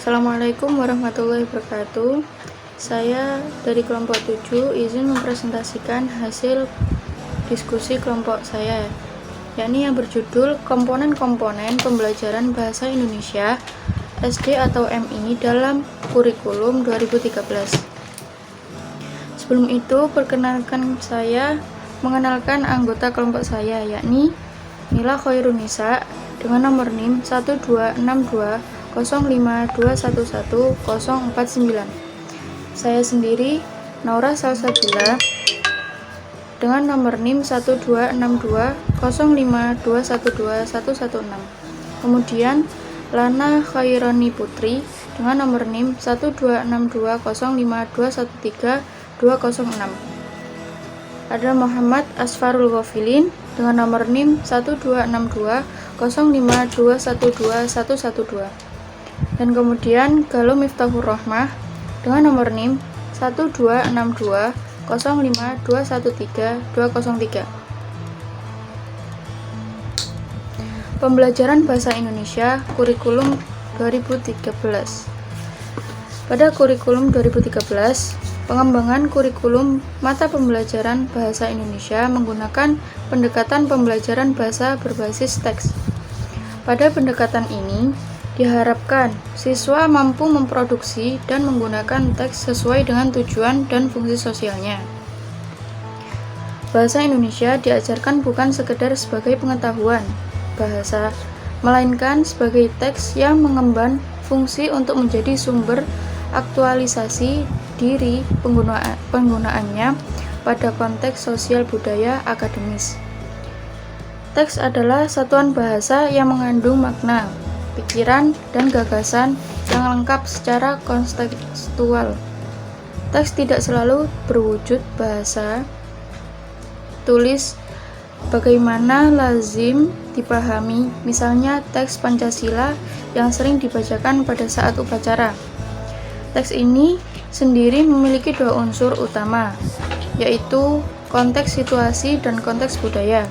Assalamualaikum warahmatullahi wabarakatuh. Saya dari kelompok 7 izin mempresentasikan hasil diskusi kelompok saya, yakni yang berjudul komponen-komponen pembelajaran bahasa Indonesia SD atau MI dalam kurikulum 2013. Sebelum itu, perkenalkan saya mengenalkan anggota kelompok saya, yakni Mila Khairunisa dengan nomor NIM 1262052111049. Saya sendiri Naura Salsabila dengan nomor NIM 1262052112116. Kemudian Lana Khairani Putri dengan nomor NIM 1262052132206. Ada Muhammad Asfarul Ghafilin dengan nomor NIM 1262052121112. Dan kemudian Galuh Miftahur Rohmah dengan nomor NIM 1262052132203. Pembelajaran Bahasa Indonesia Kurikulum 2013. Pada kurikulum 2013, pengembangan kurikulum mata pembelajaran Bahasa Indonesia menggunakan pendekatan pembelajaran bahasa berbasis teks. Pada pendekatan ini, diharapkan siswa mampu memproduksi dan menggunakan teks sesuai dengan tujuan dan fungsi sosialnya. Bahasa Indonesia diajarkan bukan sekedar sebagai pengetahuan bahasa, melainkan sebagai teks yang mengemban fungsi untuk menjadi sumber aktualisasi diri penggunaannya pada konteks sosial budaya akademis. Teks adalah satuan bahasa yang mengandung makna, pikiran, dan gagasan yang lengkap secara kontekstual. Teks tidak selalu berwujud bahasa tulis bagaimana lazim dipahami, misalnya teks Pancasila yang sering dibacakan pada saat upacara. Teks ini sendiri memiliki dua unsur utama, yaitu konteks situasi dan konteks budaya.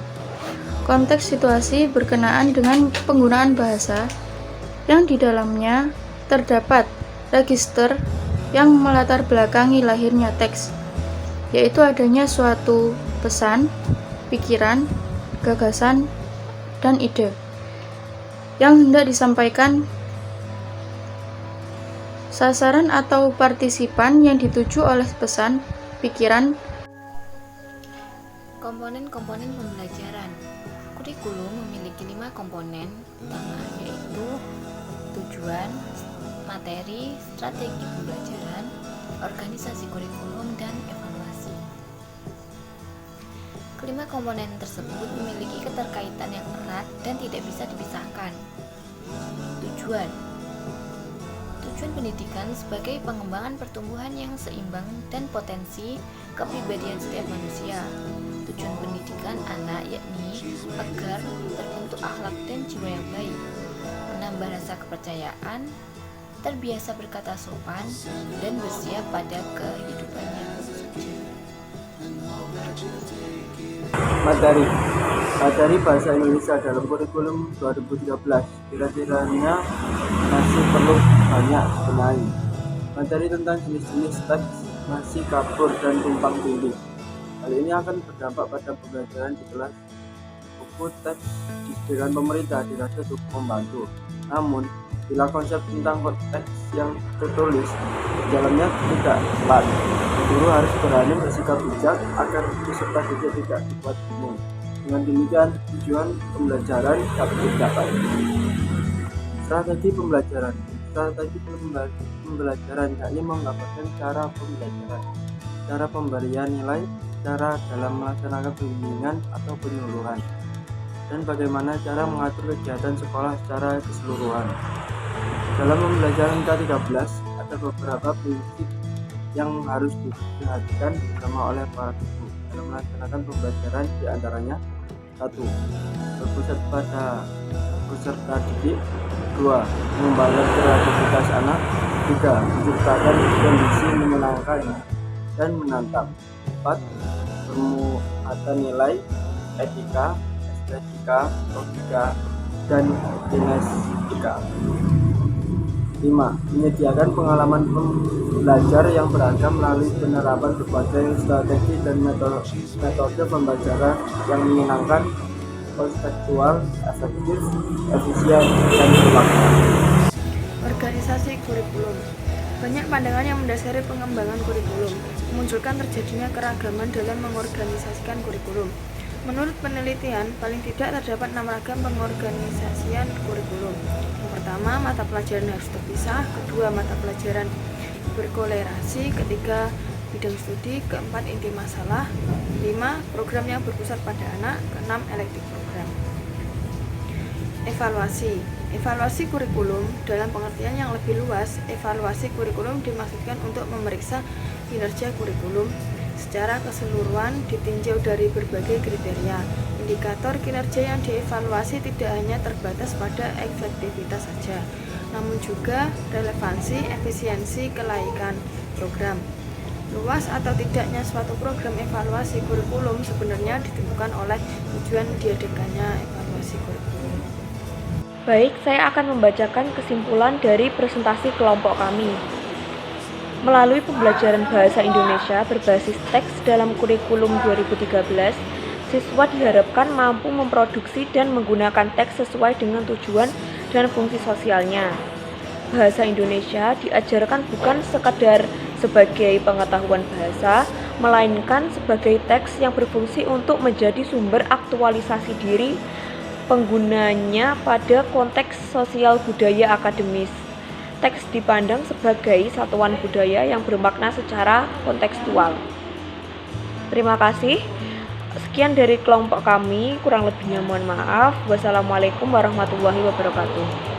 Konteks situasi berkenaan dengan penggunaan bahasa yang di dalamnya terdapat register yang melatar belakangi lahirnya teks, yaitu adanya suatu pesan, pikiran, gagasan, dan ide yang hendak disampaikan. Sasaran atau partisipan yang dituju oleh pesan, pikiran. Komponen-komponen pembelajaran. Kurikulum memiliki 5 komponen utama, yaitu tujuan, materi, strategi pembelajaran, organisasi kurikulum, dan evaluasi. Kelima komponen tersebut memiliki keterkaitan yang erat dan tidak bisa dipisahkan. Tujuan pendidikan sebagai pengembangan pertumbuhan yang seimbang dan potensi kepribadian setiap manusia. Tujuan pendidikan anak yakni agar terbentuk akhlak dan jiwa yang baik, menambah rasa kepercayaan, terbiasa berkata sopan, dan bersiap pada kehidupan yang suci. Materi bahasa Indonesia dalam kurikulum 2013 kira-kiranya masih perlu banyak dibenahi. Materi tentang jenis-jenis teks masih kabur dan tumpang tindih. Hal ini akan berdampak pada pembelajaran di kelas. Buku teks disediakan pemerintah dirasa cukup membantu. Namun, bila konsep tentang teks yang tertulis di dalamnya tidak tepat, guru harus berani bersikap bijak agar peserta didik tidak dibuat bingung. Dengan demikian, tujuan pembelajaran dapat dicapai. Strategi pembelajaran yakni menggambarkan cara pembelajaran, cara pemberian nilai, cara dalam melaksanakan pembimbingan atau penyuluhan, dan bagaimana cara mengatur kegiatan sekolah secara keseluruhan. Dalam pembelajaran K13 ada beberapa prinsip yang harus diperhatikan bersama oleh para guru dalam melaksanakan pembelajaran, di antaranya 1. Berpusat pada peserta didik. 2. Membangun kreativitas anak. 3. Menciptakan kondisi menyenangkan dan menantang. 4. Bermuatan nilai, etika, estetika, logika, dan kinestika. 5. Menyediakan pengalaman belajar yang beragam melalui penerapan berbagai strategi dan metode pembelajaran yang menyenangkan, konseptual, efektif, efisien, dan bermakna. Organisasi kurikulum. Banyak pandangan yang mendasari pengembangan kurikulum, memunculkan terjadinya keragaman dalam mengorganisasikan kurikulum. Menurut penelitian, paling tidak terdapat 6 ragam pengorganisasian kurikulum. Yang pertama, mata pelajaran harus terpisah. Kedua, mata pelajaran berkolerasi. Ketiga, bidang studi. Keempat, inti masalah. 5, program yang berpusat pada anak. Keenam, elektif program. Evaluasi kurikulum dalam pengertian yang lebih luas. Evaluasi kurikulum dimaksudkan untuk memeriksa kinerja kurikulum secara keseluruhan ditinjau dari berbagai kriteria. Indikator kinerja yang dievaluasi tidak hanya terbatas pada efektivitas saja, namun juga relevansi, efisiensi, kelaikan program. Luas atau tidaknya suatu program evaluasi kurikulum sebenarnya ditentukan oleh tujuan diadakannya evaluasi kurikulum. Baik, saya akan membacakan kesimpulan dari presentasi kelompok kami. Melalui pembelajaran bahasa Indonesia berbasis teks dalam kurikulum 2013, siswa diharapkan mampu memproduksi dan menggunakan teks sesuai dengan tujuan dan fungsi sosialnya. Bahasa Indonesia diajarkan bukan sekadar sebagai pengetahuan bahasa, melainkan sebagai teks yang berfungsi untuk menjadi sumber aktualisasi diri penggunanya pada konteks sosial budaya akademis. Teks dipandang sebagai satuan budaya yang bermakna secara kontekstual. Terima kasih. Sekian dari kelompok kami, kurang lebihnya mohon maaf. Wassalamualaikum warahmatullahi wabarakatuh.